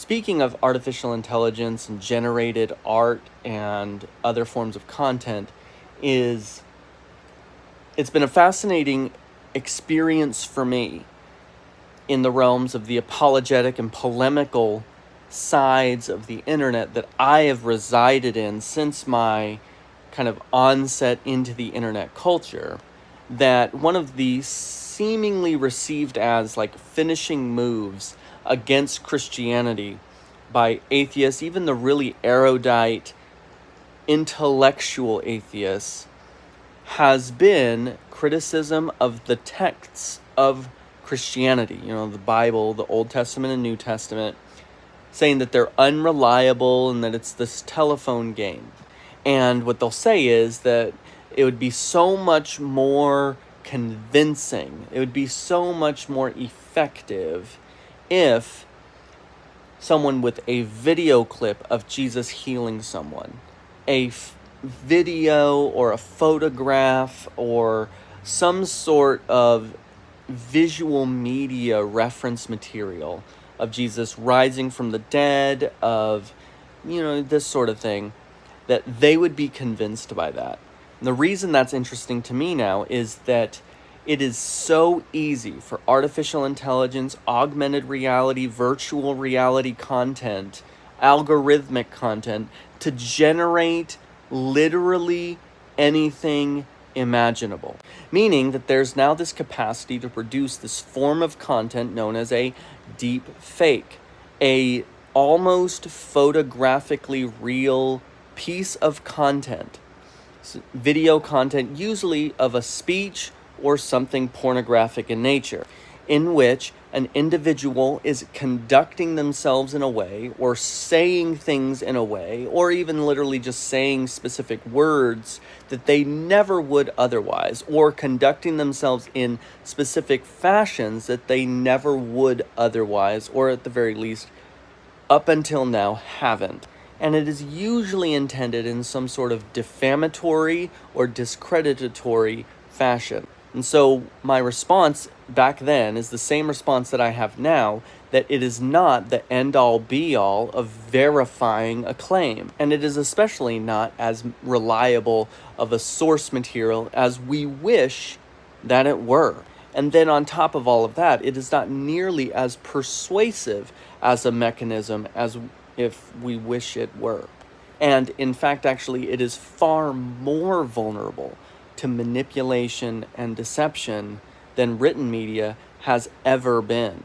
speaking of artificial intelligence and generated art and other forms of content, is it's been a fascinating experience for me in the realms of the apologetic and polemical sides of the internet that I have resided in since my kind of onset into the internet culture, that one of the seemingly received as like finishing moves against Christianity by atheists, even the really erudite, intellectual atheists, has been criticism of the texts of Christianity, the Bible, the Old Testament and New Testament, saying that they're unreliable and that it's this telephone game. And what they'll say is that it would be so much more convincing, it would be so much more effective if someone with a video clip of Jesus healing someone, a video or a photograph or some sort of visual media reference material of Jesus rising from the dead, of, this sort of thing, that they would be convinced by that. And the reason that's interesting to me now is that it is so easy for artificial intelligence, augmented reality, virtual reality content, algorithmic content to generate literally anything imaginable. Meaning that there's now this capacity to produce this form of content known as a deep fake, a almost photographically real piece of content, video content, usually of a speech or something pornographic in nature, in which an individual is conducting themselves in a way or saying things in a way, or even literally just saying specific words that they never would otherwise, or conducting themselves in specific fashions that they never would otherwise, or at the very least, up until now, haven't. And it is usually intended in some sort of defamatory or discreditatory fashion. And so my response back then is the same response that I have now, that it is not the end-all be-all of verifying a claim. And it is especially not as reliable of a source material as we wish that it were. And then on top of all of that, it is not nearly as persuasive as a mechanism as if we wish it were. And in fact, actually, it is far more vulnerable to manipulation and deception than written media has ever been.